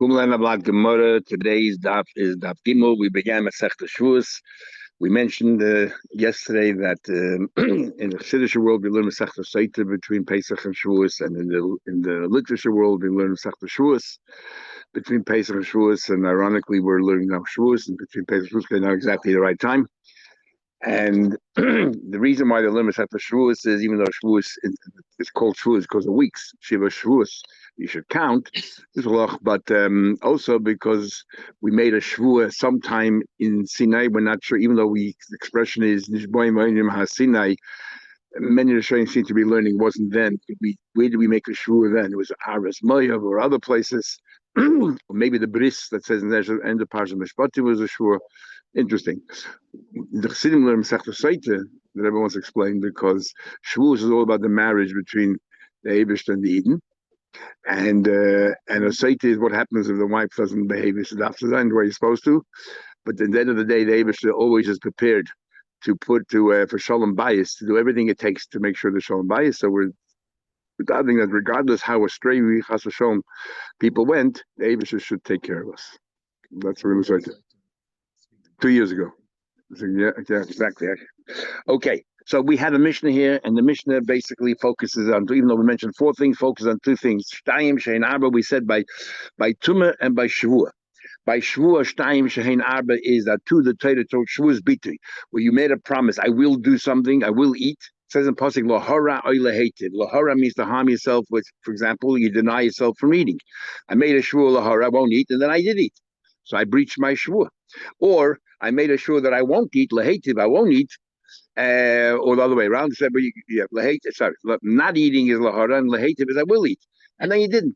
Kumlan Ablat Gemara. Today's daf is daf Gimel. We began Masechta Shavuos. We mentioned yesterday that in the Chiddush world we learn Masechta Saita between Pesach and Shavuos, and in the literature world we learn Masechta Shavuos between Pesach and Shavuos. And ironically, we're learning now Shavuos, and between Pesach and Shavuos, now exactly the right time. And the reason why they learn Masechta Shavuos is, even though Shavuos is called Shavuos because of weeks, Shiva Shavuos, you should count, but also because we made a Shavuot sometime in Sinai. We're not sure, even though the expression is Sinai, many of the Shayim seem to be learning wasn't then. Where did we make a Shavuot then? It was Aras Moav or other places. Or maybe the Bris that says in the end of Parsha Mishpati was a Shavuot. Interesting. The Chassidim learn Masechta Saita that everyone's explained, because Shavuos is all about the marriage between the Eibush and the Eden. And a Saita is what happens if the wife doesn't behave after the way you're supposed to. But at the end of the day, the Eibush always is prepared to put for Shalom Bayis, to do everything it takes to make sure the Shalom Bayis. So we're doubting that regardless how astray we Chas v'Shalom people went, the Eibush should take care of us. That's what we was right. 2 years ago. So, yeah, exactly. Okay, so we had a Mishnah here, and the Mishnah basically focuses on, even though we mentioned four things, focuses on two things. Shtayim shein arba, we said by Tumah and by Shavuot. By Shavuot, Shtayim shein arba is that two, the Torah told Shavuos Bitui, where you made a promise, I will do something, I will eat. It says in Pasuk, Lohara oy lehetiv. Lohara means to harm yourself with, for example, you deny yourself from eating. I made a Shavuot Lohara, I won't eat, and then I did eat. So I breached my Shavuot. Or I made a sure that I won't eat, lehetiv, I won't eat, or the other way around. Not eating is lahara, and lehetiv is I will eat. And then you didn't.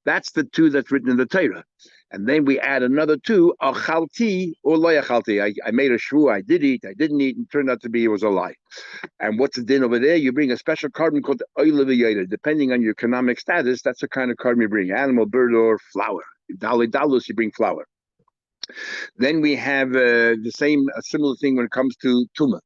That's the two that's written in the Torah. And then we add another two, achalti or loyachalti. I made a sure I did eat, I didn't eat, and turned out to be it was a lie. And what's the din over there? You bring a special carbon called oil of a. Depending on your economic status, that's the kind of carbon you bring: animal, bird, or flour. Dalus, you bring flour. Then we have a similar thing when it comes to Tumah.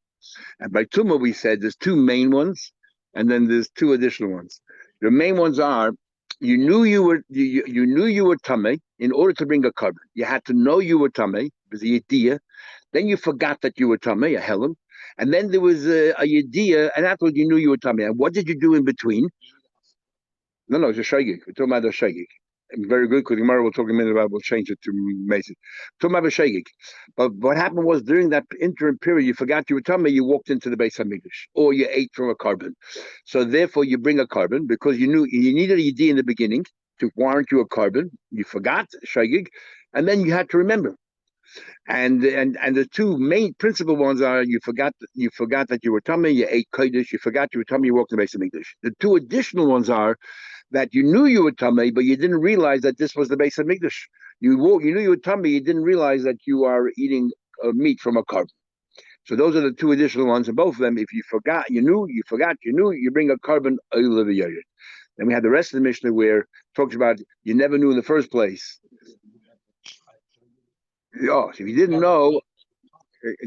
And by Tumah, we said there's two main ones, and then there's two additional ones. The main ones are, you knew you were Tameh in order to bring a carbon. You had to know you were Tameh, was a Yediyah. Then you forgot that you were Tameh, a Helam. And then there was a Yediyah, and afterwards you knew you were Tameh. And what did you do in between? No, it's a Shagig. We're talking about a Shagig. Very good, because tomorrow we'll talk in a minute about, we'll change it to Mason. But what happened was, during that interim period, you forgot you were Tameh, you walked into the Beis HaMikdash, or you ate from a carbon. So therefore you bring a carbon, because you knew you needed a Yedi in the beginning to warrant you a carbon. You forgot, Shagig, and then you had to remember. And the two main principal ones are, you forgot that you were Tameh, you ate Kodesh, you forgot you were Tameh, you walked in the Beis HaMikdash. The two additional ones are that you knew you were Tameh, but you didn't realize that this was the Beis HaMikdash. You knew you were Tameh, you didn't realize that you are eating meat from a carbon. So those are the two additional ones, and both of them, if you forgot, you knew, you bring a carbon. Then we had the rest of the Mishnah where it talks about you never knew in the first place. So if you didn't know,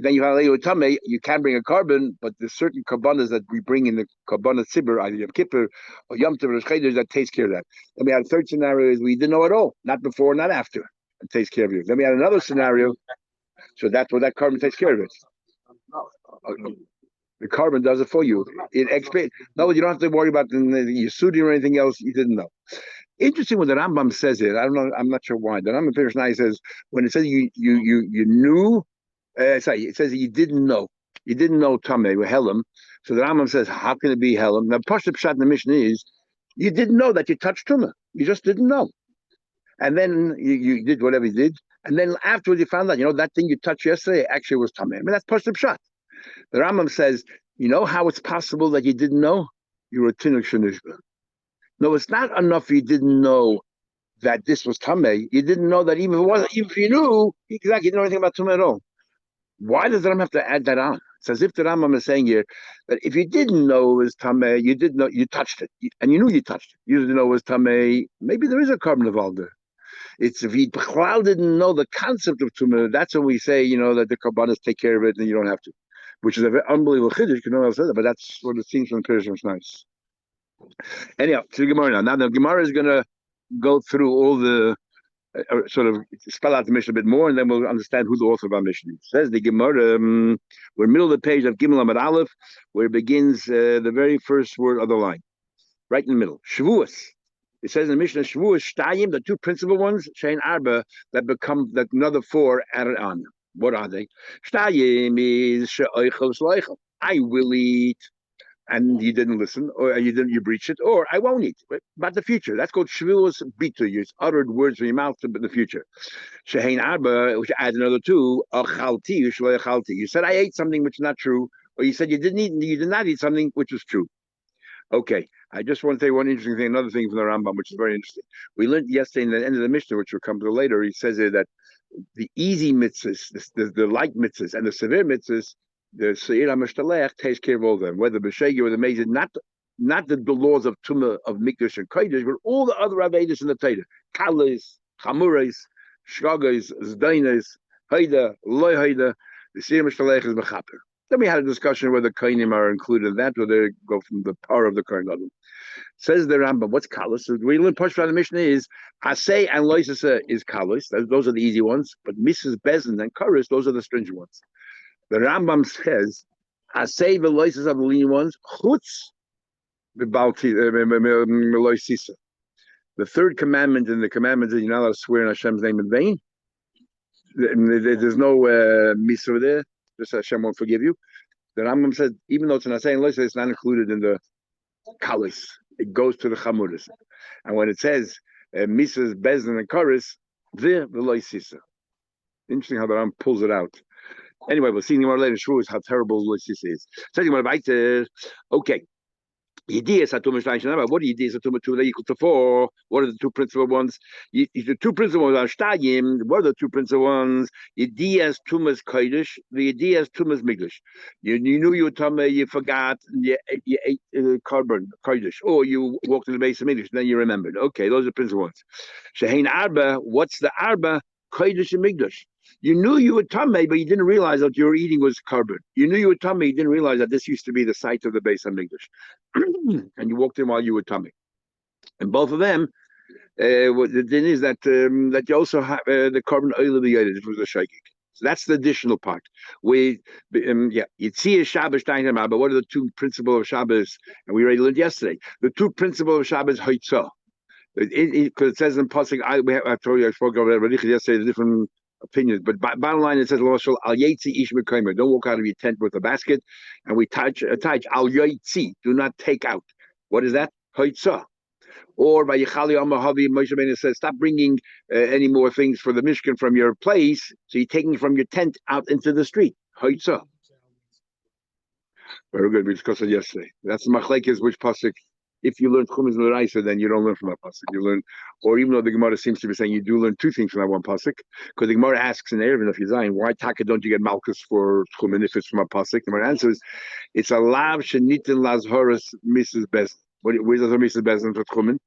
then you have a Tameh, you can bring a carbon, but there's certain karbanas that we bring in the karbana tzibur, either Yom Kippur or Yom Tov or Chayder, that takes care of that. Then we had a third scenario is we didn't know at all, not before, not after. It takes care of you. Then we had another scenario, so that's what that carbon takes care of it. The carbon does it for you. No, you don't have to worry about the Yesudi or anything else you didn't know. Interesting what the Rambam says here. I don't know. I'm not sure why. The Rambam Pirush says when it says you knew. It says you didn't know. You didn't know Tameh or Helam. So the Rambam says, how can it be Helam? Now, Pashup Pshat in the Mishnah is, you didn't know that you touched Tumah. You just didn't know. And then you did whatever you did. And then afterwards you found out, that thing you touched yesterday actually was Tameh. I mean, that's Pashup Pshat. The Rambam says, you know how it's possible that you didn't know? You were a Tinuk Shanishba. No, it's not enough you didn't know that this was Tameh. You didn't know that even if you knew, exactly, you didn't know anything about Tumah at all. Why does the Rambam have to add that on? It's as if the Rambam is saying here that if you didn't know it was Tameh, you didn't know, you touched it, and you knew you touched it. You didn't know it was Tameh. Maybe there is a carbon involved there. It's if you didn't know the concept of Tumah, that's when we say, that the karbanas take care of it and you don't have to. Which is an unbelievable chiddush, no one else said that, but that's what it seems from the Pirush. It's nice. Anyhow, to the Gemara now. Now the Gemara is going to go through all the sort of spell out the Mishnah a bit more, and then we'll understand who the author of our Mishnah is. Says the Gemara, we're middle of the page of Gimel Amud Aleph, where it begins the very first word of the line, right in the middle. Shavuos. It says in the Mishnah, Shavuos Shtayim, the two principal ones, Shein Arba, that become the another four added on. What are they? Shtayim is She'oichel Shloichel. I will eat, and you didn't listen, or you breached it, or I won't eat. About the future. That's called Shavuos Bitu. You uttered words from your mouth about the future. Shehein Arba, which adds another two, Achalti, Shloichalti. You said I ate something which is not true, or you said you did not eat something which was true. Okay, I just want to say one interesting thing, another thing from the Rambam, which is very interesting. We learned yesterday in the end of the Mishnah, which we'll come to later, he says here that the easy mitzvahs, the light mitzvahs, and the severe mitzvahs, the Seir HaMishtalech takes care of all of them, whether B'Shegi or the Mezid, not the laws of Tumah, of Mikdash and Kodesh, but all the other Avedis in the Torah, Kalis, Chamurais, Shgagais, Zdainas, Haida, Loy Haida, the Seir HaMishtalech is Mechaper. Then we had a discussion whether Kainim are included in that, or they go from the power of the Kohen Gadol. Says the Rambam, what's Kalos? We learn Pashto from the Mishnah is Asay and Loisasa is Kalos. Those are the easy ones, but Mrs. Bezin and Karis, those are the stringent ones. The Rambam says Asay the Loisasa are the lenient ones, Chutz Meloisisa. The third commandment in the commandments is you're not allowed to swear in Hashem's name in vain. There's no Misa there. Just Hashem won't forgive you. The Rambam said, even though it's an Asay and Loisa, it's not included in the Kalis. It goes to the Chamuris. And when it says Misas, Bezdin, and Karis, the Loisisa. Interesting how the Rambam pulls it out. Anyway, we'll see more later. Shavuos how terrible Loisisa is. Okay. What are the Yediyas Atumah 2 equal to 4? What are the two principal ones? The two principal ones are Shtayim. What are the two principal ones? Yediyas Tumas Kodesh, the Yediyas Tumas Migdash. You knew you were Tumah, you forgot, you ate carbon, Kodesh, or you walked in the base of Migdash, then you remembered. Okay, those are the principal ones. Shehein Arba, what's the Arba? Kodesh and Migdash. You knew you were Tameh, but you didn't realize that your eating was carbon. You knew you were Tameh, you didn't realize that this used to be the site of the base of English. And you walked in while you were Tameh. And both of them, the thing is that you also have the carbon oil of the Yedid, which was a shaykik. So that's the additional part. You'd see a Shabbos, but what are the two principles of Shabbos? And we already learned yesterday. The two principles of Shabbos, Haitzah. Because it says in Pasuk, I told you, I spoke about it yesterday, the different opinions, but bottom line it says al yetzi ish mekaymer. Don't walk out of your tent with a basket, and we attach al yetzi. Do not take out. What is that? Haitzah. Or by Yechali Amahavi, Moshe Rabbeinu says, stop bringing any more things for the Mishkan from your place. So you're taking from your tent out into the street. Haitzah. Very good. We discussed it yesterday. That's the machlekes which pasuk. If you learn Chumash L'Raisa, then you don't learn from that pasuk. You learn, or even though the Gemara seems to be saying you do learn two things from that one pasuk, because the Gemara asks in Erevin of Yizayin, why taka don't you get Malchus for Chumash if it's from a pasuk? The Gemara answers, it's a lav shenitin lazhoras Mrs. Bezin. Where does Mrs. Bezin for Chumash?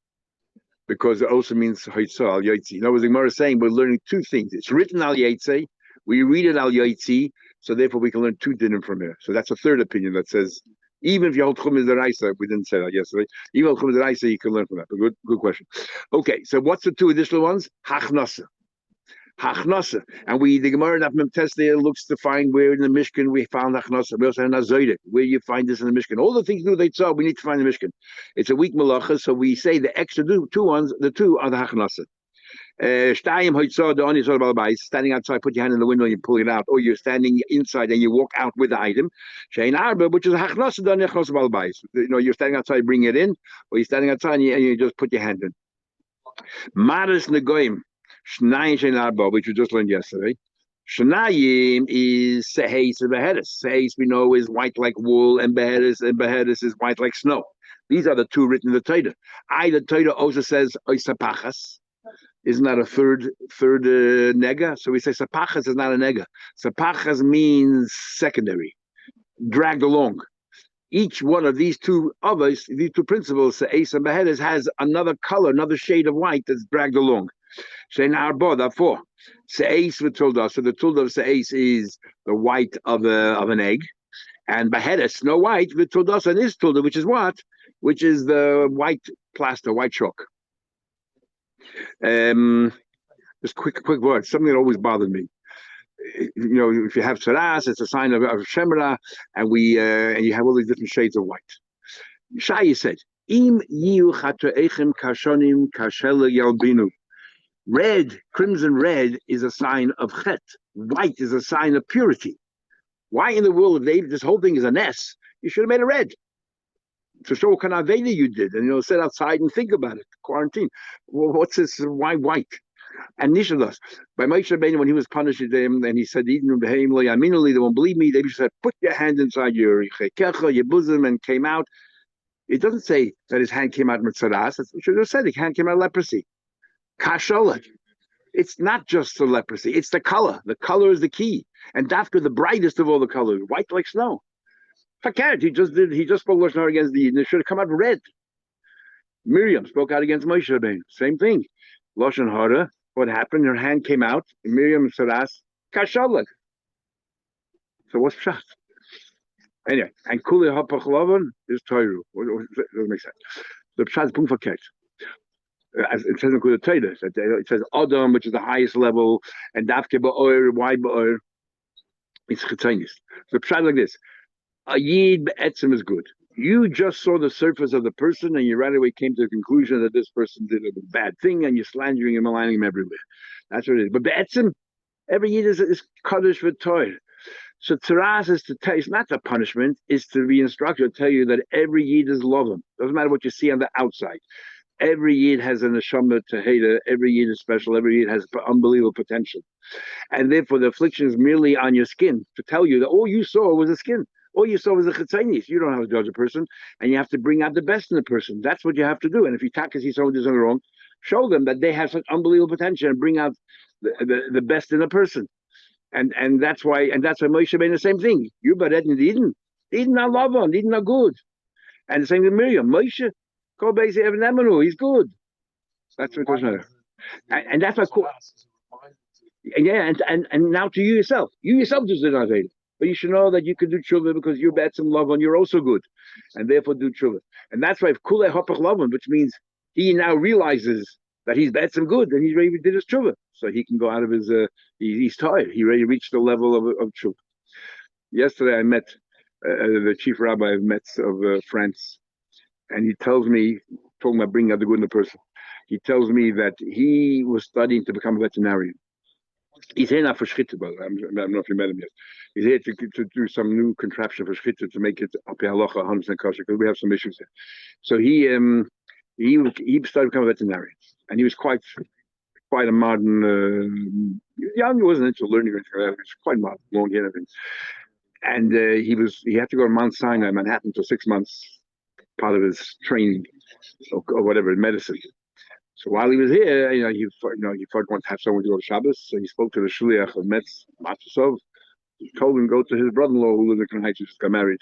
Because it also means Haitzah al Yaitzi. In other words, the Gemara is saying we're learning two things. It's written al Yaitzi, we read it al Yaitzi, so therefore we can learn two dinim from here. So that's a third opinion that says, even if you hold Chumash L'Raisa, we didn't say that yesterday. Even if Chumash L'Raisa, you can learn from that. But good question. Okay, so what's the two additional ones? Hachnasa. And the Gemara in Mem there looks to find where in the Mishkan we found Hachnasa. We also have Nazoidik, where you find this in the Mishkan. All the things they saw, we need to find the Mishkan. It's a weak malacha, so we say the extra two ones, the two are the Hachnasa. Standing outside, put your hand in the window and you pull it out, or you're standing inside and you walk out with the item. Which is you're standing outside, bring it in, or you're standing outside and you just put your hand in. Maris Negoim, which we just learned yesterday. Shnayim is Seheis and Beheres. Seheis we know is white like wool, and Beheres is white like snow. These are the two written in the Torah. The Torah also says Oisapachas. Isn't that a third nega? So we say sapachas is not a nega. Sapachas means secondary, dragged along. Each one of these two principles, Se'es and Beheres, has another color, another shade of white that's dragged along. Shein Arba, therefore, Se'es with Tulda. So the Tulda of Se'es is the white of an egg, and Beheres, Snow White, with Tulda and is Tulda, which is what? Which is the white plaster, white chalk. The Just quick word, something that always bothered me. If you have tzaras, it's a sign of Shemra, and you have all these different shades of white. Shai said, "Im yiu chateichem kashonim kashel yalbinu." Red, crimson red, is a sign of chet. White is a sign of purity. Why in the world, if this whole thing is an S, you should have made it red to show what kind of Veda you did, and sit outside and think about it. Quarantine. Well, what's this? Why white? And Nishalas, by Moshe Rabbeinu, when he was punished them, and he said, they won't believe me. They said, put your hand inside your bosom, and came out. It doesn't say that his hand came out mitzaras. It should have said his hand came out leprosy. Kasholet. It's not just the leprosy, it's the color. The color is the key. And Dafka, the brightest of all the colors, white like snow. Fakat, he just spoke Lashon Hara against the Eden. It should have come out red. Miriam spoke out against Moshe Rabbeinu. Same thing. Lashon Hara, what happened? Her hand came out. Miriam Saras, Kasholet. So what's pshat? Anyway, and Kuli Hapach Lavan is Toiru. Doesn't make sense. The pshat is Pumfaket. As it says in Kudah Torah, it says Adam, which is the highest level, and Dafke Ba'or, why Ba'or? It's Chetzanis. So pshat like this: a Yid Be'etzim is good. You just saw the surface of the person, and you right away came to the conclusion that this person did a bad thing, and you're slandering and maligning him everywhere. That's what it is. But Be'etzim, every Yid is Kaddish V'Toir. So Tzaras is to tell, it's not the punishment, it's to be instructed to tell you that every Yid is loving. Doesn't matter what you see on the outside. Every Yid has a neshama teheda. Every Yid is special. Every Yid has unbelievable potential. And therefore, the affliction is merely on your skin to tell you that all you saw was the skin. All you saw was the chitzainis. You don't have to judge a person, and you have to bring out the best in the person. That's what you have to do. And if you see someone doing something wrong, show them that they have such unbelievable potential and bring out the best in the person. And that's why Moshe made the same thing. You but Eden are loving, Eden are good. And the same with Miriam. Moshe, he's good. That's what it was. And that's why cool. Yeah, and now to you yourself just did not it. But you should know that you can do tshuva because you're bad some love and you're also good. And therefore do tshuva. And that's why Kulei Hopach Lavan, which means he now realizes that he's bad some good and he already did his tshuva. So he can go out of his he's tired. He already reached the level of tshuva. Yesterday I met the chief rabbi of Metz of France. And he tells me, talking about bringing out the good in the person, he tells me that he was studying to become a veterinarian. He's here now for shchita, but I don't know if you met him yet. He's here to do some new contraption for shchita to make it up halacha 100% kosher because we have some issues there. So he started to become a veterinarian, and he was quite a modern. Young, he wasn't into learning or anything like that. He was quite modern, long hair and everything. And he had to go to Mount Sinai, Manhattan, for 6 months. Part of his training or whatever, medicine. So while he was here, he wanted to have someone to go to Shabbos. So he spoke to the shliach of Metz, Matusov. He told him to go to his brother-in-law who lived in Crown Heights, who just got married.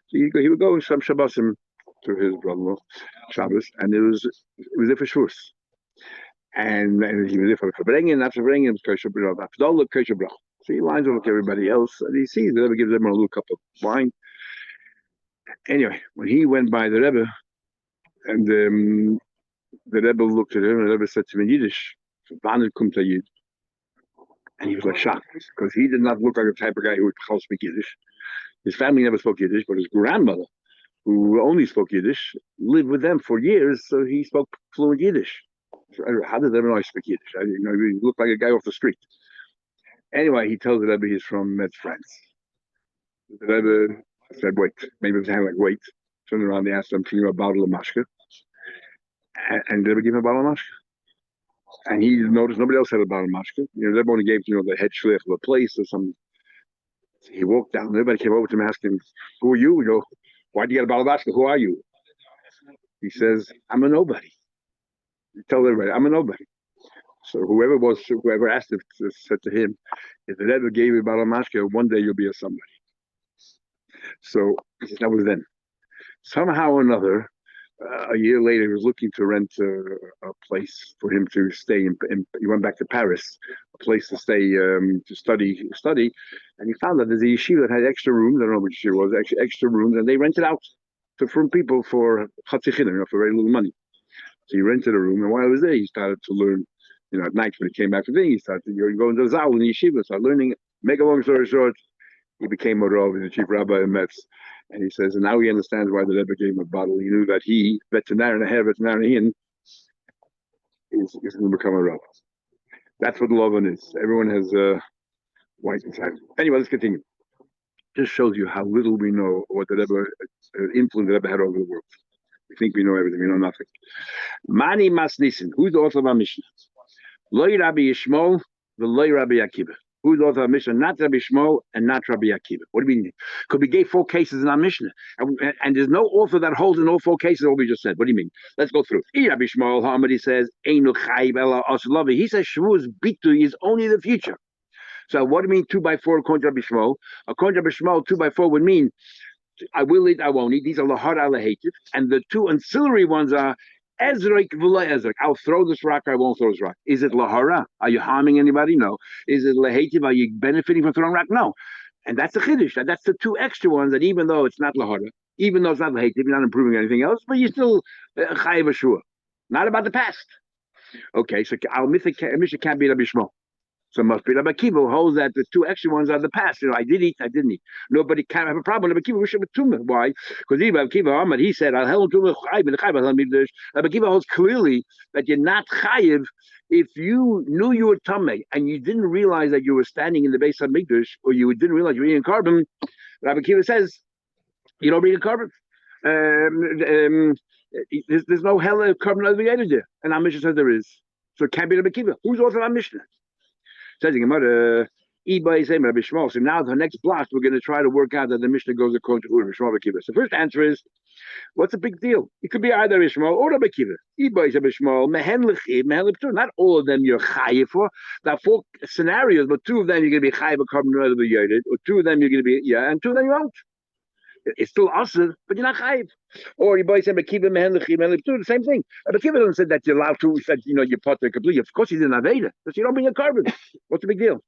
So he would go some Shabbosim to his brother-in-law, Shabbos, and it was there for Shavuos. And he was there for Brengen, after Brengen, it was Kosher Brach, after all the Kosher Brach. So he lines up with everybody else, and he sees the Rebbe gives them a little cup of wine. Anyway, when he went by the Rebbe, and the Rebbe looked at him, and the Rebbe said to him in Yiddish, "Wann kommt der Yid?" And he was like shocked, because he did not look like the type of guy who would speak Yiddish. His family never spoke Yiddish, but his grandmother, who only spoke Yiddish, lived with them for years, so he spoke fluent Yiddish. So how did the Rebbe know I speak Yiddish? He looked like a guy off the street. Anyway, he tells the Rebbe he's from Metz, France. The Rebbe said, wait, maybe it was like wait. Turned around, they asked him, can you have a bottle of mashka? And they would give him a bottle of mashka. And he noticed nobody else had a bottle of mashka. They only gave the head shliach of the place or something. So he walked down, and everybody came over to him asking, who are you? We go, why'd you get a bottle of mashka? Who are you? He says, I'm a nobody. He tells everybody, I'm a nobody. So whoever asked him said to him, if it ever gave you a bottle of mashka, one day you'll be a somebody. So that was then. Somehow or another, a year later, he was looking to rent a place for him to stay. He went back to Paris, a place to stay to study, and he found that there's a yeshiva that had extra rooms. I don't know which yeshiva it was, actually extra rooms, and they rented out to from people for chatzichin, for very little money. So he rented a room, and while he was there, he started to learn, at night when he came back from thing, he started going to the Zal in the yeshiva, started learning. Make a long story short, he became a Rav, the chief rabbi in Metz. And he says, and now he understands why the Rebbe gave him a bottle. He knew that he, veterinarian, is going to become a Rav. That's what Lovan is. Everyone has white inside. Anyway, let's continue. Just shows you how little we know what the Rebbe, influence the Rebbe had over the world. We think we know everything. We know nothing. Mani Masnisin. Who's the author of our Mishnah? Loi Rabbi Yishmael, the Loi Rabbi Akiva. Who's the author of our Mishnah? Not Rabbi Yishmael and not Rabbi Akiva. What do we mean? Because we gave 4 cases in our Mishnah. And there's no author that holds in all 4 cases what we just said. What do you mean? Let's go through. Rabbi Yishmael, Hamadi says, Einu Chayiv Ela Asulavi. He says Shavuos Bitu is only the future. So what do you mean 2 by 4 according to Rabbi Yishmael? According to Rabbi Yishmael, 2 by 4 would mean I will eat, I won't eat. These are lahar alahativ, and the 2 ancillary ones are ezrik v'la ezrik. I'll throw this rock, I won't throw this rock. Is it lahara? Are you harming anybody? No. Is it lahativ? Are you benefiting from throwing rock? No. And that's the chiddush. That's the 2 extra ones that even though it's not lahara, even though it's not lahativ, you're not improving anything else, but you still chayiv ashua. Not about the past. Okay, so our Mishnah can't be Rabbi Yishmael. So must be Rabbi Akiva who holds that the 2 extra ones are the past. I did eat, I didn't eat. Nobody can have a problem. Rabbi Akiva, we should have tumah. Why? Because Rabbi Akiva Ahmad, he said, Rabbi Akiva holds clearly that you're not chayiv if you knew you were tameh and you didn't realize that you were standing in the base of Mikdash, or you didn't realize you were eating carbon. Rabbi Akiva says, you don't eat a carbon. There's no hell carbon obligated there. And our Mishnah says there is. So it can't be Rabbi Akiva. Who's author of our Mishnah? Says the Gemara, Rabbi Yishmael. So now the next block, we're going to try to work out that the Mishnah goes according to Rabbi Yishmael. So the first answer is, what's the big deal? It could be either Rabbi Yishmael or Rabbi Akiva. Not all of them you're chayiv for. There are 4 scenarios, but 2 of them you're going to be chayiv for carbon or 2 of them you're going to be, and 2 of them you won't. It's still asr, but you're not chayiv. Or you buy some Akiva mehen l'chi mehen l'ptur, the same thing. But Akiva doesn't say that you're allowed to. He said, you're part of the completely. Of course, he's in Aveda, because you don't bring a carbon. What's the big deal?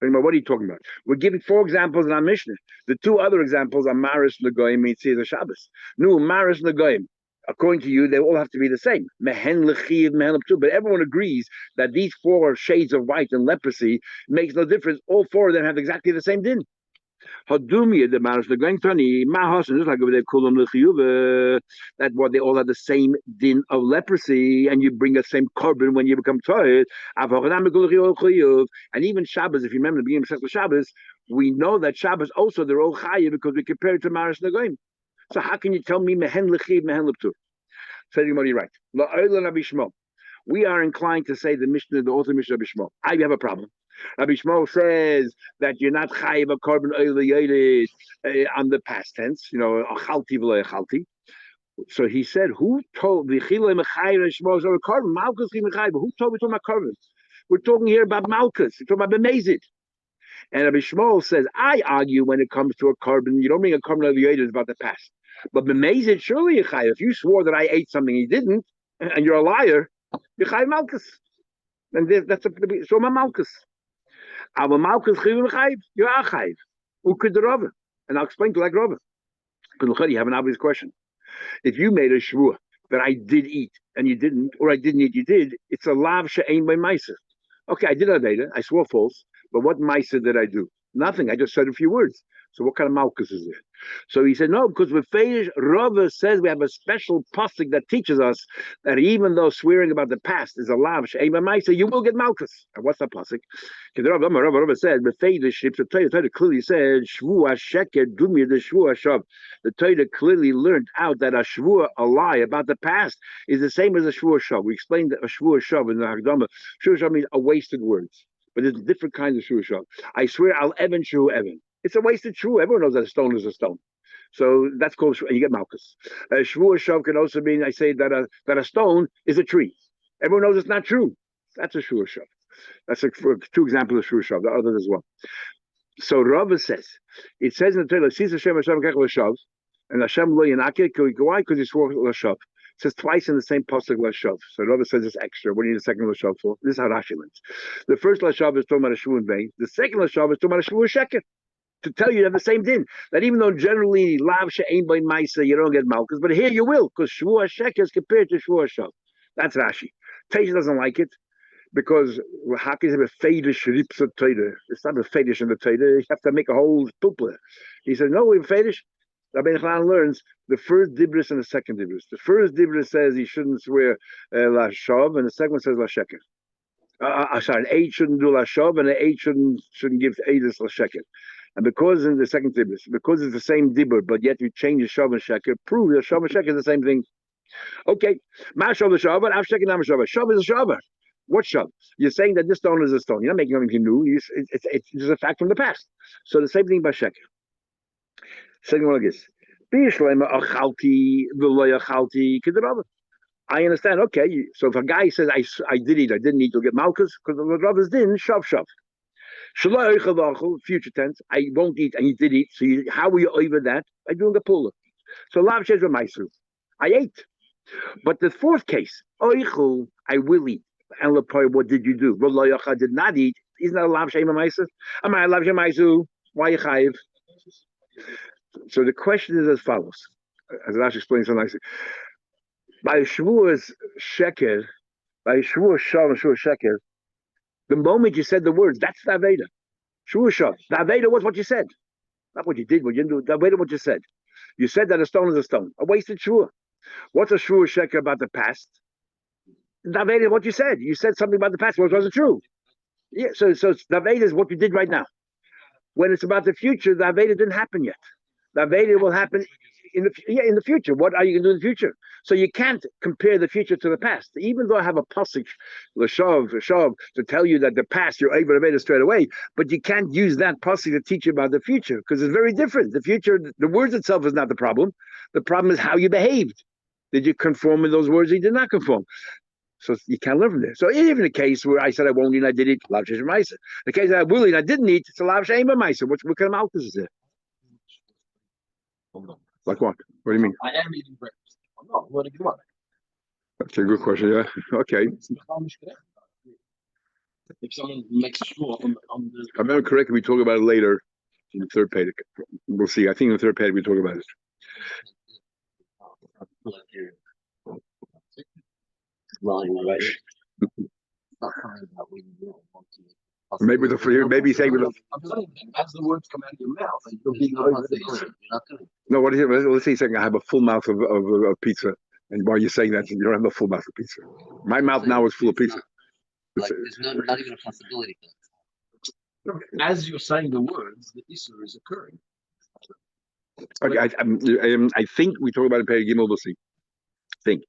What are you talking about? We're giving 4 examples in our Mishnah. The 2 other examples are Maris Nagoyim and Tzir Shabbos. No, Maris Nagoyim. According to you, they all have to be the same. Mehen l'chi mehen l'ptur. But everyone agrees that these 4 shades of white and leprosy makes no difference. All 4 of them have exactly the same din. Hadumia the matters the going tani mahasan just like over there kulam l'chiyuv that what they all have the same din of leprosy and you bring the same carbon when you become tired. And even Shabbos, if you remember the beginning of Shabbos, we know that Shabbos also they're all chayiv because we compare it to Maris Nagoyim. So how can you tell me mehen l'chiv mehen l'ptur? So you're right. We are inclined to say the Mishnah, the author Mishnah Rabbi Yishmael. I have a problem. Rabbi Yishmael says that you're not chayiv a carbon oil on the past tense, achalti v'lo achalti. So he said, who told the chilei mechayer Yishmael over carbon? Malchus mechayer. Who told we talking about carbon? We're talking here about Malchus. We're talking about b'mezid. And Rabbi Yishmael says, I argue when it comes to a carbon, you don't bring a carbon oil it's about the past. But b'mezid, surely you're chayiv. If you swore that I ate something you didn't, and you're a liar, you're chayiv Malchus. And that's so my Malchus. Our Malchus chiyuv chayiv, you are chayiv. Who could the Rava? And I'll explain to like Rava. Because you have an obvious question. If you made a shvuah that I did eat and you didn't, or I didn't eat, you did, it's a lav she'ein by ma'aser. Okay, I did aveda, I swore false, but what ma'aser did I do? Nothing. I just said a few words. So what kind of malchus is it? So he said, no, because with Feidish, Rava says we have a special pasuk that teaches us that even though swearing about the past is a lav, so you will get malchus. And what's that pasuk? Because Rava said, with Feidish, the Torah clearly said, Shvuah sheker dumir the Shvuah shav. The Torah clearly learned out that a Shvuah, a lie about the past, is the same as a Shvuah shav. We explained that a Shvuah shav in the Hagdama. Shvuah shav means a wasted words. But there's different kinds of Shvuah shav. I swear I'll Evan Shu Evan. It's a wasted shvuah. Everyone knows that a stone is a stone. So that's called shvuah. You get malchus. Shvuah shav can also mean I say that a stone is a tree. Everyone knows it's not true. That's a shvuah shav. That's for 2 examples of shvuah shav. The others as well. So Rava says, it says in the Torah, "Sis Hashem Hashem kach l'shav," and Hashem lo yanake. Why? Because he swore l'shav. It says twice in the same pasuk l'shav. So Rava says it's extra. What do you need a second l'shav for? This is how Rashi learns. The first l'shav is talking about a shvuah in vain. The second l'shav is talking about a shvuah sheker. To tell you have the same din. That even though generally lav she'ein by ma'aser you don't get malchus, but here you will, because shvuah sheker is compared to shvuah shav. That's Rashi. Teish doesn't like it because how can you have a fetish ripsa Torah? It's not a fetish in the Torah. You have to make a whole tupla. He said, no, in fetish. Rabbi Yochanan learns the first dibris and the second dibris. The first dibris says he shouldn't swear lashav, and the second one says lasheker. Sorry, an eight shouldn't do lashav, and an eight shouldn't give eidus lasheker. And because in the second dibris, because it's the same dibur, but yet you change the shav and sheker, prove that shav and sheker is the same thing. Okay, ma shav the shav, av sheker nam shav. Shav is a shav. What shav? You're saying that this stone is a stone. You're not making anything new. It's just a fact from the past. So the same thing by sheker. Second one like this. I understand. Okay, so if a guy says I did eat, I didn't eat, you'll get malchus because the Rabbis didn't shav. Future tense. I won't eat, and you did eat. So how were you over that? By doing the puller. So lav shes ma'asu. I ate. But the fourth case, oichel, I will eat. And lepoy, what did you do? I did not eat. Isn't that a lav shem ma'asu? Am I lav shem ma'asu? Why you chayiv? So the question is as follows, as Rashi explains so nicely. By Shavuos sheker, by Shavuos shav and Shavuos sheker, the moment you said the words, that's the Aveda. Shavuos shav. The Aveda was what you said. Not what you did, what you didn't do. The Aveda what you said. You said that a stone is a stone. A wasted Shavuos. What's a Shavuos sheker about the past? The Aveda is what you said. You said something about the past, but it wasn't true. Yeah, so the Aveda is what you did right now. When it's about the future, the Aveda didn't happen yet. The Aveda will happen in the future. What are you going to do in the future? So you can't compare the future to the past. Even though I have a pasuk, l'shav, to tell you that the past you're able to Aveda straight away, but you can't use that pasuk to teach you about the future because it's very different. The future, the words itself is not the problem. The problem is how you behaved. Did you conform with those words? Or you did not conform. So you can't learn from there. So even the case where I said I won't eat, and I did eat, lav shesh ma'aser. The case that I will eat, I didn't eat, it's a lav she'ein ma'aser. What kind of malchus is there? Like what? What do you mean? I am eating breakfast. I'm not. What do you want? That's a good question. Yeah. Okay. If someone makes sure on the. If I remember correctly, we talk about it later in the third page. We'll see. I think in the third page we talk about it. Maybe maybe say with as the words come out of your mouth, you're being no. What is it? Let's say a second. I have a full mouth of pizza, and while you're saying that, you don't have a full mouth of pizza. My mouth now is full of pizza. Like, there's not even a possibility. As you're saying the words, the issue is occurring. Okay, I think we talk about it. Peri Gimel. We'll see. Think.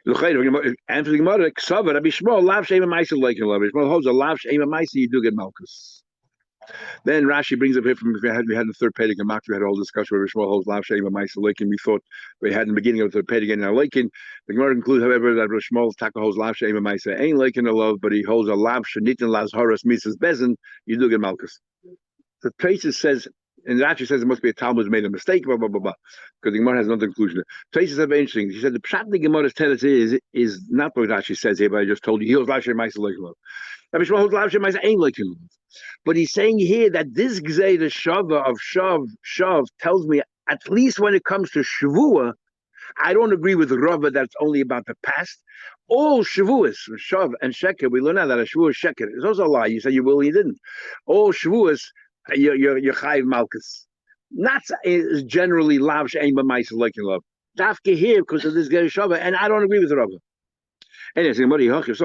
Answer the Gemara. Ksavar Rabbi Shmuel lav she'ema ma'aser like him. Rabbi Shmuel holds a lav she'ema ma'aser. You do get malchus. Then Rashi brings up here from we had in the third pedic and we had a whole discussion where Rabbi Shmuel holds lav she'ema ma'aser like him. We thought we had in the beginning of the third pedic and now like him. The Gemara concludes, however, that Rabbi Shmuel taka holds lav she'ema ma'aser ain't like in the love, but he holds a lav she'nitin las horas misas bezin. You do get malchus. The Traces says. And Rashi says it must be a Talmud made a mistake, blah, blah, blah, blah, because the Gemara has another conclusion. Traces are very interesting. She said the pshat the Gemara's teretz is not what Rashi says here, but I just told you he holds lav she'ema ma'aser like love. Rabbi Shmuel holds lav she'ema ma'aser ain't like him. But he's saying here that this gzei the shava of shav tells me at least when it comes to Shavua, I don't agree with Rava that's only about the past. All Shavuos, shav and sheker, we learn out that a Shavuos sheker is also a lie. You say you will, you didn't. All Shavuos. You're chayiv malchus. Not is generally lav she'ein b'ma'aser like you love. Dafke here because of this Ger Shava, and I don't agree with the Rava. Anyway, so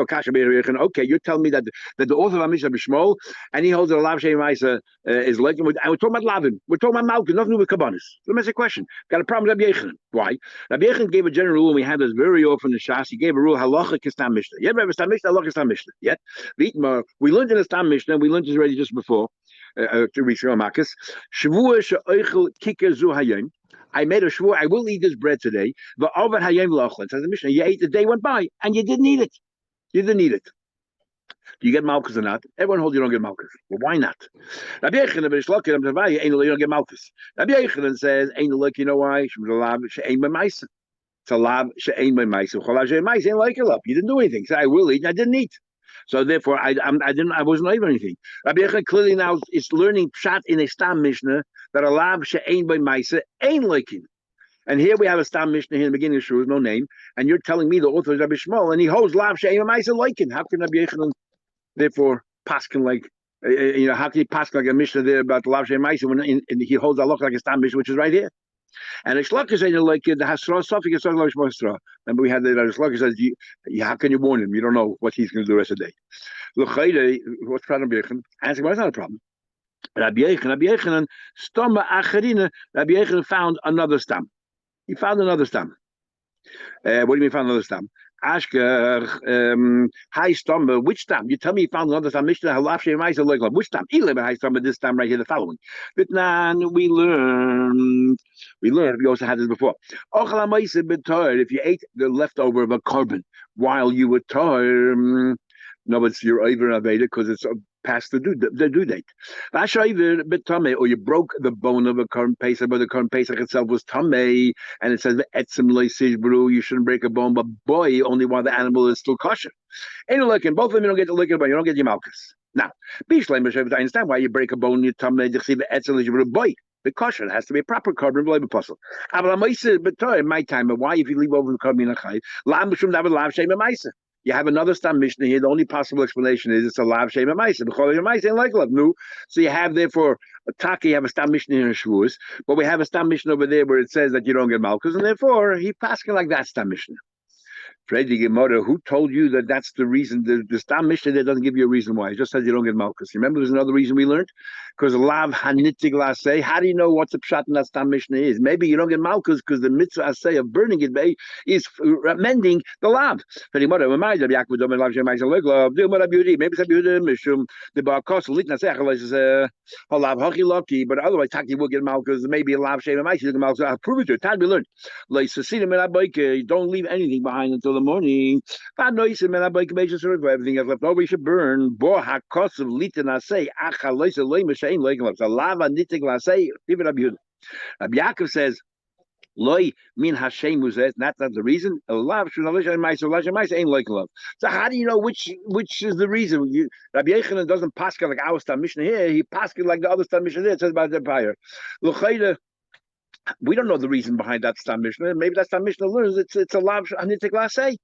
okay, you're telling me that the author of Mishnah B'Shmuel and he holds that a lav she'ein b'ma'aser is like, and we're talking about lavin, we're talking about malchus, nothing to do with kabbanis. Let me ask you a question. Got a problem with Rabbi Yochanan? Why? Rabbi Yochanan gave a general rule, and we have this very often in Shas. He gave a rule: halacha kistam mishnah. You ever have a stam mishnah? Halacha kistam mishnah. Yet we learned in the stam mishnah. We learned this already just before. 2 weeks ago, Marcus. Shavuos she'oichel kiker zu hayom. I made a shvur. I will eat this bread today. The over hayom lachlan says the Mishnah. You ate the day went by and you didn't eat it. You didn't eat it. Do you get malchus or not? Everyone holds you don't get malchus. Well, why not? Rabbi Yochanan you don't get malchus. Rabbi Yochanan says ain't like you know why? It's a lav she'ein b'ma'aser. It's a lav she'ein b'ma'aser. Cholav she'ein b'ma'aser ain't like a lav. You didn't do anything. So I will eat. And I didn't eat. So therefore, I wasn't even anything. Rabbi Yochanan clearly now is learning pshat in a stam mishnah that a lav she'ein b'ma'aser ain't like him. And here we have a stam mishnah here in the beginning of Shavuos, no name, and you're telling me the author is Rabbi Shmuel, and he holds lav she'ein b'ma'aser like him. How can Rabbi Yochanan therefore paskin like. How can you pass like a Mishnah there about the Lav Shem Ma'isa when he holds a look like a Stam Mishnah, which is right here? And a Shlok is saying like the Hasra Sofik is like Shmosra. Remember we had the Shlok says, how can you warn him? You don't know what he's going to do the rest of the day. L'chayde, what's problem? Answer, well, it's not a problem. Rabbi Yechanan, Stoma Acharina, Rabbi Yechanan found another stam. He found another stam. What do you mean found another stam? Ashker, high stam, which stam? You tell me you found another stam, Mishnah, Halaf Shem Ma'isa, which stam? Ele high stam, this stam right here, the following. But now we learned, we also had this before. If you ate the leftover of a carbon while you were tired, no, it's your over Aveda because it's past the due date. Or you broke the bone of a current Pesach, but the current Pesach itself was tamei, and it says you shouldn't break a bone, but boy, only while the animal is still kosher. Ain't looking, both of them you don't get to look at, but you don't get your malchus. Now, I understand why you break a bone, you tamei, boy. The kosher has to be a proper carbon blood apostle. But in my time, why if you leave over the carbon you have another stam mishnah here. The only possible explanation is it's a lav shema ma'isa. B'chol ma'isa ain't like lav. No, so you have therefore a taki. You have a stam mishnah here in Shavuos, but we have a stam mishnah over there where it says that you don't get malchus, and therefore he paskin like that stam mishnah. Freddy Gemara, who told you that that's the reason? The Stam Mishnah there doesn't give you a reason why. It just says you don't get Malchus. Remember, there's another reason we learned? Because Lav Hanitig Laseh. How do you know what the Pshat in that Stam Mishnah is? Maybe you don't get Malchus because the mitzvah Aseh of burning it is mending the Lav. Freddy Gemara, maybe it's Mishum, the Barkos, Litna Lav Hachi Lucky, but otherwise, Taki will get Malchus. Maybe a Lav Shema Malchus. I'll prove it to you. Time we learned. Don't leave anything behind until the morning. Everything is left over, you should burn. Rabbi Yaakov says, Loi min Hashem was that's not the reason. So how do you know which is the reason? Rabbi Yechanan doesn't paskin like our Stam Mishnah here. He paskin like the other Stam Mishnah there. It says about the empire. We don't know the reason behind that Stam Mishnah. Maybe that Stam Mishnah learns it's a lav hanitik lasei.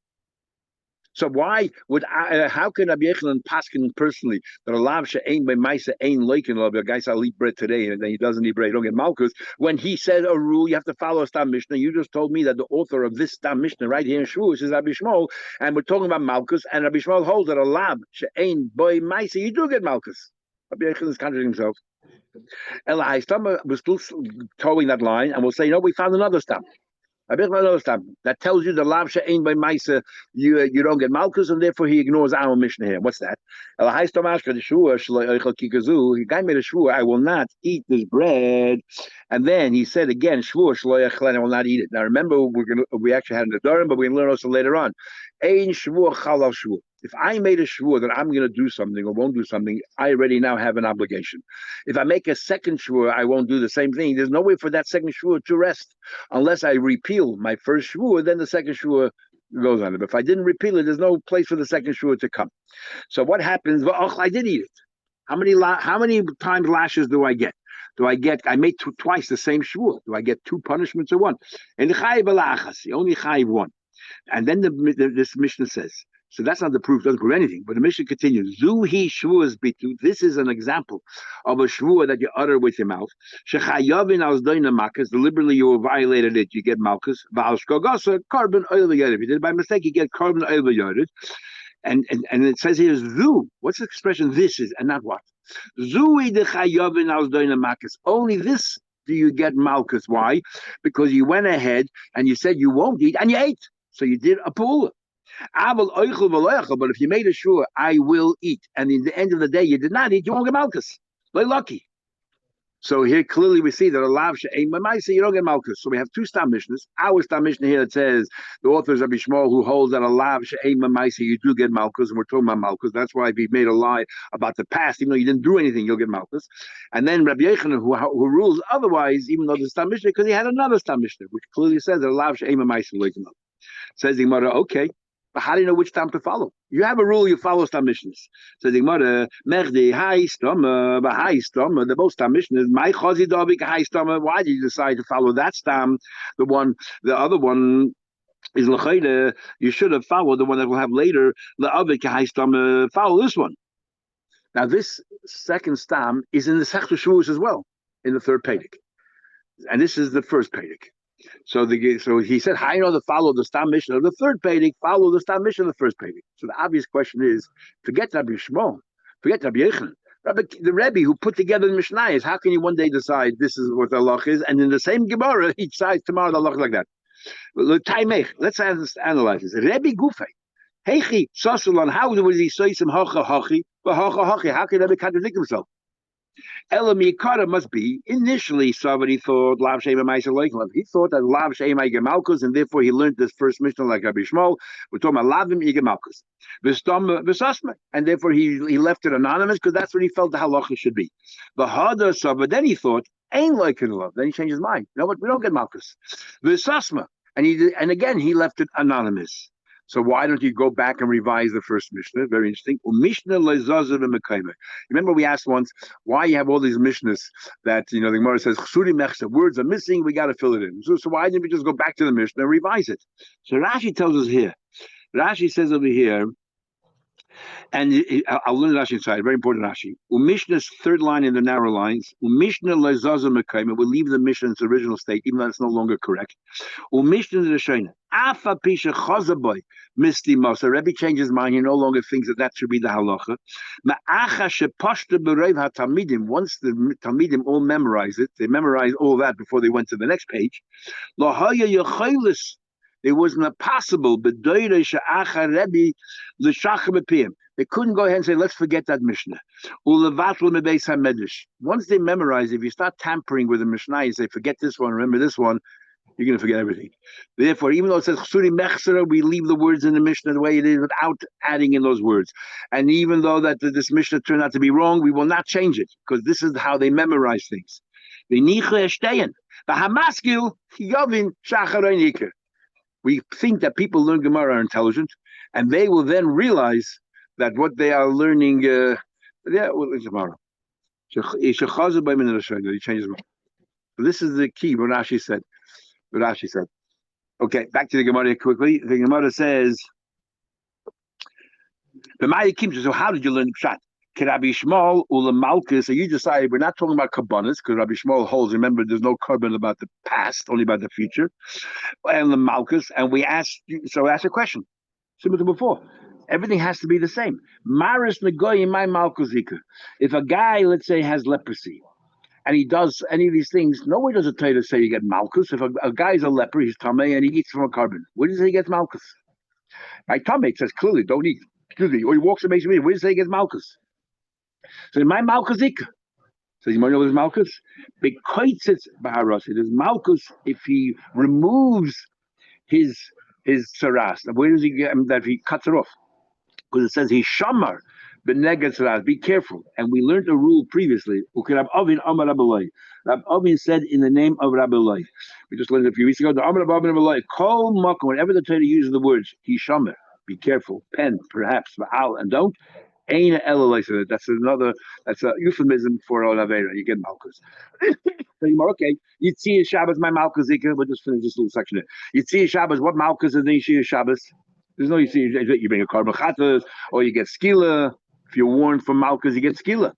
So why would how can Rabbi Yechanan paskin personally that a lav she'ain by ma'isa ain leikin lav? A guy said I'll eat bread today and then he doesn't eat bread, you don't get malchus. When he said a rule, you have to follow a Stam Mishnah. You just told me that the author of this Stam Mishnah right here in Shavuos is Rabbi Shmuel, and we're talking about malchus. And Rabbi Shmuel holds that a lav she'ain by ma'isa you do get malchus. Rabbi Yechanan is contradicting himself. Eli Stam was still towing that line, and we'll say, we found another Stam. That tells you the lav she'ain by ma'isa you don't get malchus, and therefore he ignores our Mishnah here. What's that? The guy made a shvua, I will not eat this bread, and then he said again, shvua I will not eat it. Now remember, we actually had the Durham, but we can learn also later on. Ein shvua chalal shvua. If I made a shvua that I'm going to do something or won't do something, I already now have an obligation. If I make a second shvua, I won't do the same thing. There's no way for that second shvua to rest unless I repeal my first shvua. Then the second shvua goes on it. But if I didn't repeal it, there's no place for the second shvua to come. So what happens? Well, I did eat it. How many times lashes do I get? I made twice the same shvua. Do I get two punishments or one? And the chayiv alachas, only chayiv one. And then this Mishnah says. So that's not the proof, doesn't prove anything. But the Mishnah continues, Zuhi shvuas bitu. This is an example of a shvua that you utter with your mouth. Shechayavin al zdoina makas. Deliberately you violated it, you get malchus. Va'al shkogasa, carbon oil v'yored. If you did it by mistake, you get carbon oil v'yored. And it says here, Zu. What's the expression this is, and not what? Zui dechayavin al zdoina makas. Only this do you get malchus. Why? Because you went ahead and you said you won't eat, and you ate. So you did a pula. But if you made a shvua, I will eat, and in the end of the day you did not eat, you won't get malchus. Like lucky. So here clearly we see that a lav she'ain b'maisa you don't get malchus. So we have two Stam Mishnahs. Our Stam Mishnah here that says the author is Rabbi Shmuel who holds that a lav she'ain b'maisa you do get malchus, and we're talking about malchus. That's why if you made a lie about the past, even though you didn't do anything, you'll get malchus. And then Rabbi Yechanan who rules otherwise, even though the Stam Mishnah, because he had another Stam Mishnah which clearly says that a lav she'ain b'maisa will come up. Says the Gemara, okay. But how do you know which time to follow? You have a rule, you follow Stam Mishnahs. So the Gemara, Merdi, Hai Stama, Bahai Stama, the both Stam Mishnahs, My Chazi Davik, Hai Stama. Why did you decide to follow that Stam? The other one is L'chayda. You should have followed the one that we'll have later, the Avik, Hai Stama, follow this one. Now, this second stam is in the Sechta Shavuos as well, in the third Pedic. And this is the first Pedic. So he said, how you know to follow the stam mission of the third Pedic, follow the stam mission of the first Pedic. So the obvious question is, forget Rabbi Shmuel, forget Rabbi Yechon. The Rebbe who put together the Mishnah is, how can you one day decide this is what the halach is, and in the same Gemara he decides tomorrow the halach is like that? Let's analyze this. Rebbe Gufay. Heichi Sasulan, how was he say some hacha hachi, but hacha hachi? How can Rebbe contradict himself? Elami Kara must be initially somebody thought Lav Shema Maisa Leiklav. He thought that Lav Shema Igemalkus, and therefore he learned this first Mishnah like Rabbi Shmuel. We're talking about Lavim Igemalkus. V'sasma, and therefore he left it anonymous because that's what he felt the halacha should be. V'hada Saba, then he thought, ain't like in love. Then he changed his mind. You know what? We don't get Malkus. V'sasma, and again he left it anonymous. So why don't you go back and revise the first Mishnah? Very interesting. Remember we asked once why you have all these Mishnahs that, the Gemara says, words are missing, we got to fill it in. So why didn't we just go back to the Mishnah and revise it? So Rashi tells us here. Rashi says over here, and I'll learn Rashi inside, very important Rashi. Mishnah's third line in the narrow lines. Mishnah lezaza mekayim. We'll leave the Mishnah in its original state, even though it's no longer correct. Mishnah l'shayna. Afa pisha chazaboy misli masa. Rebbe changed his mind. He no longer thinks that should be the halacha. Ma'acha shepashta b'reiv hatalmidim. Once the talmidim all memorize it, they memorize all that before they went to the next page. Lo haya yachaylis. It wasn't possible, but they couldn't go ahead and say, let's forget that Mishnah. Once they memorize, if you start tampering with the Mishnah, you say, forget this one, remember this one, you're going to forget everything. Therefore, even though it says, we leave the words in the Mishnah the way it is without adding in those words. And even though that this Mishnah turned out to be wrong, we will not change it, because this is how they memorize things. We think that people learn Gemara are intelligent, and they will then realize that what they are learning. Tomorrow. He changes mind. This is the key. What Rashi said. Okay, back to the Gemara quickly. The Gemara says, so how did you learn Pshat? Rabbi Shmuel Ulamalkus. So you decided we're not talking about Kabbanas, because Rabbi Shmuel holds, remember, there's no carbon about the past, only about the future. And the Malkus, and we asked a question, similar to before. Everything has to be the same. Maris Nagoy my Malkusika. If a guy, let's say, has leprosy, and he does any of these things, nobody does a tell you to say you get Malkus. If a guy's a leper, he's Tameh, and he eats from a carbon, where does he get Malkus? Right? Tameh says clearly, don't eat. Excuse me. Or he walks and makes me, where does he get Malkus? So my Malkus Ikka. So you might know there's Malkus. Bekoitzitz Baharasi. There's Malkus if he removes his saras. Now where does he get that if he cuts it off? Because it says he's shamar beneged saras. Be careful. And we learned a rule previously. Rab Avin said in the name of Rabbi Lai. We just learned it a few weeks ago. The Amar Rabbi Lai. Kol makom. Whenever the Torah uses the words he's shamar. Be careful. Pen, perhaps, va'al, and don't. That's a euphemism for Olavera. You get Malkus. Okay, you'd see a Shabbos, my Malkus Zika. We'll just finish this little section here. You'd see a Shabbos, what Malkus is in Shia Shabbos? There's no, you bring a Karban Chatas, or you get Skila. If you're warned from Malkus, you get Skila.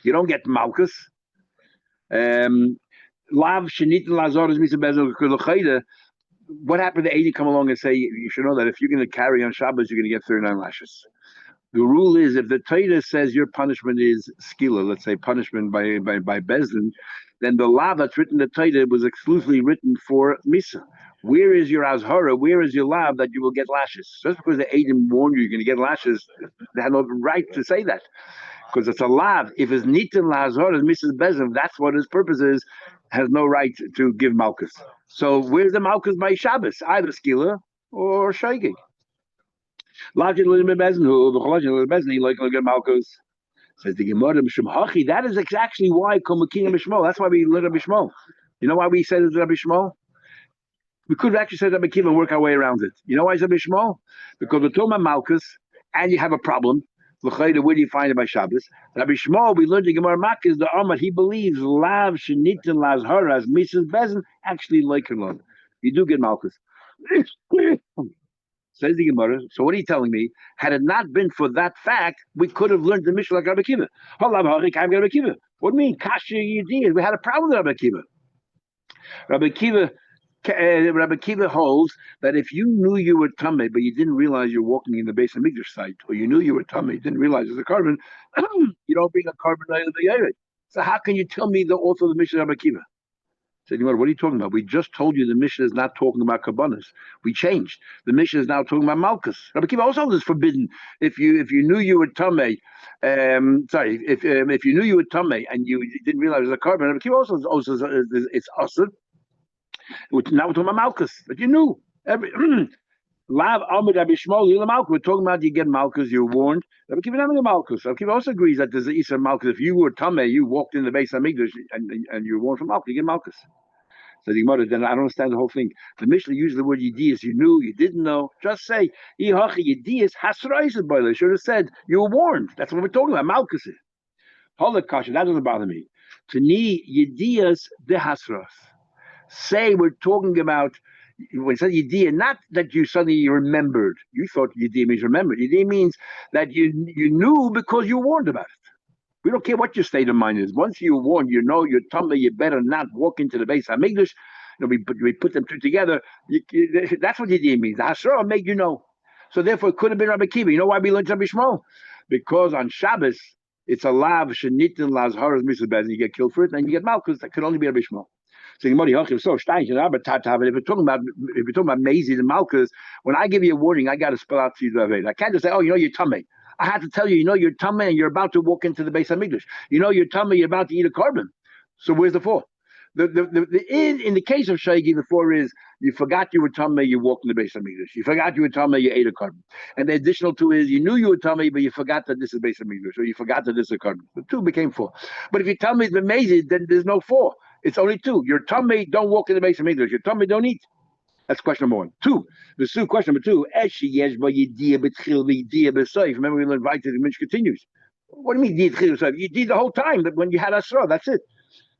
You don't get Malkus. Lav Shenit Lazarus Misa Bezel Kulachayda. What happened to 80 come along and say, you should know that if you're going to carry on Shabbos, you're going to get 39 lashes. The rule is if the Torah says your punishment is skila, let's say punishment by Bezdin, then the law that's written in the Torah was exclusively written for Misa. Where is your azhara? Where is your law that you will get lashes? Just because the Adam warned you're going to get lashes, they have no right to say that. Because it's a law. If it's nitin lazhara, Mrs. Bezdin, that's what his purpose is, has no right to give malchus. So where's the malchus by Shabbos? Either skila or shaygig. Says the Gemara, that is actually why that's why we learn Rabbi Shmuel. You know why we said it's Rabbi Shmuel? We could have actually said Rabbi Kiva and work our way around it. You know why it's Rabbi Shmuel? Because we're talking about Malkus and you have a problem. Where do you find it by Shabbos? Rabbi Shmuel, we learned the Gemara Makis, the Amad, he believes Lav Shenitin Lazhara as Mrs. Bezin actually like him. You do get Malkus. Says the Gemara. So what are you telling me? Had it not been for that fact, we could have learned the Mishnah like Rabbi Akiva. What do you mean? Kasha Yediyah. We had a problem with Rabbi Akiva. Rabbi Akiva holds that if you knew you were tummy, but you didn't realize you're walking in the base of Migdash site, or you knew you were tummy, didn't realize it's a carbon, you don't bring a carbon out of the Yared. So how can you tell me the author of the Mishnah Rabbi Akiva? Said, what are you talking about? We just told you the Mishnah is not talking about Kabbanas. We changed. The Mishnah is now talking about Malchus. Rabbi Akiva also is forbidden. If you knew you were tummy, if you knew you were tummy and you didn't realize it was a carbon, Rabbi Akiva also it's asur. Now we're talking about Malchus, but you knew. Lav Amid Rabbi Shmuel Malchus. We're talking about you get Malchus, you're warned. Rabbi Akiva not Malchus. Rabbi Akiva also agrees that there's an Isra Malchus. If you were Tameh, you walked in the base of Migdash and you're warned from Malchus, you get Malchus. So the Gemara, then I don't understand the whole thing. The Mishnah uses the word Yedias. You knew, you didn't know. Just say Yedias Hasraisa boiler. Should have said you were warned. That's what we're talking about. Malchus. Holocaust. That doesn't bother me. To me, Yedias de Hasras. Say we're talking about when it says Yediyah, not that you suddenly remembered. You thought Yediyah means remembered. Yediyah means that you knew because you were warned about it. We don't care what your state of mind is. Once you're warned, you know you're tummy, you better not walk into the base of Hamikdash. We put them two together. That's what Yediyah means. The Hasra made you know. So therefore, it could have been Rabbi Akiva. You know why we learned Rabbi Shmuel? Because on Shabbos, it's a lav shenitin lazharas misabez, and you get killed for it, and you get malchus. That could only be Rabbi Shmuel. So if we're talking about Maisie and Malchus, when I give you a warning, I got to spell out to you the Aved. I can't just say, oh, you're tummy. I have to tell you, you're tummy and you're about to walk into the base of Migdash. You're tummy, you're about to eat a carbon. So where's the four? In the case of Shaigi, the four is you forgot you were tummy, you walked in the base of Migdash. You forgot you were tummy, you ate a carbon. And the additional two is you knew you were tummy, but you forgot that this is base of Migdash, or you forgot that this is a carbon. The two became four. But if your tummy is amazing, then there's no four. It's only two. Your tummy, don't walk in the base of English. Your tummy, don't eat. That's question number one. Question number two. Remember, we learned right to the Minch continues. What do you mean, you did the whole time, but when you had Asra, that's it.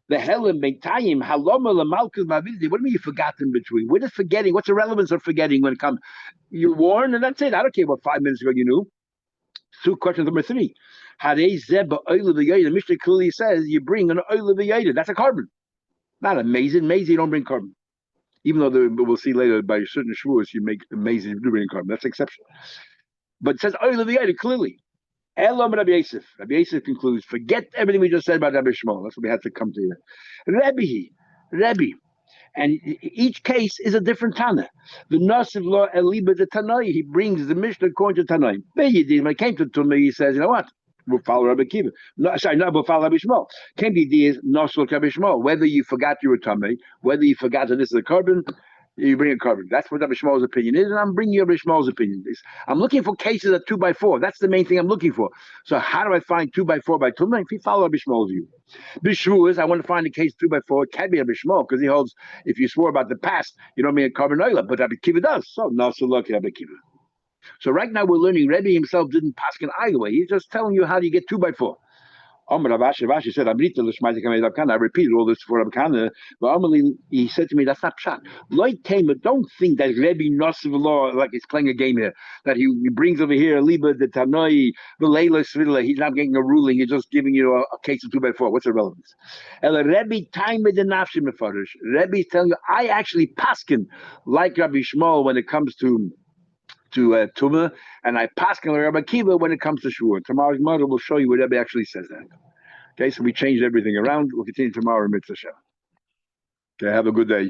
The Helen Beintayim, Haloma Lamalkus Mavidi. What do you mean you forgot in between? Where is forgetting? What's the relevance of forgetting when it comes? You're warned, and that's it. I don't care what 5 minutes ago you knew. Question number three. The Mishnah clearly says you bring an oil of the that's a carbon. Not amazing. You don't bring carbon. Even though we'll see later by certain Shavuos you make amazing, you do bring carbon. That's an exception. But it says oil of the clearly. Elam Rabbi Yosef. Rabbi Yosef concludes, forget everything we just said about Rabbi Shmuel. That's what we had to come to here. Rabbi. And each case is a different Tana. The Nasiv Law Eliba the Tanai, he brings the Mishnah according to Tanai. When it came to Tumah, he says, you know what? We'll follow Rabbi Akiva. We'll follow Rabbi Shmuel. Came the idea is Nasiv Rabbi Shmuel. Whether you forgot you were Tumah, whether you forgot that this is a carbon, you bring a carbon. That's what Rabbi Shmuel's opinion is, and I'm bringing you Rabbi Shmuel's opinion. I'm looking for cases at 2x4. That's the main thing I'm looking for. So how do I find 2x4 by Tumah? If you follow Rabbi Shmuel's view. B'Shavuos, I want to find a case 2x4. It can't be Rabbi Shmuel because he holds if you swore about the past, you don't mean a carbon oil, but Rabbi Akiva does. So lucky Rabbi Akiva. So right now we're learning Rebbe himself didn't paskin either way. He's just telling you how do you get 2x4. Rashi said, I repeated all this for Rabbi but he said to me, that's not pshat. Don't think that Rebbe Nosiv Law, like he's playing a game here, that he brings over here, Liba, the Tanoi, the Leila Svidla, he's not getting a ruling, he's just giving you a case of 2x4. What's the relevance? Rebbe is telling you, I actually paskin like Rabbi Shmuel when it comes to Tumah, and I paskin like Rabbi Akiva when it comes to Shavuot. Tomorrow's mother will show you what Rebbe actually says that. Okay, so we changed everything around. We'll continue tomorrow in Mitzvah. Okay, have a good day.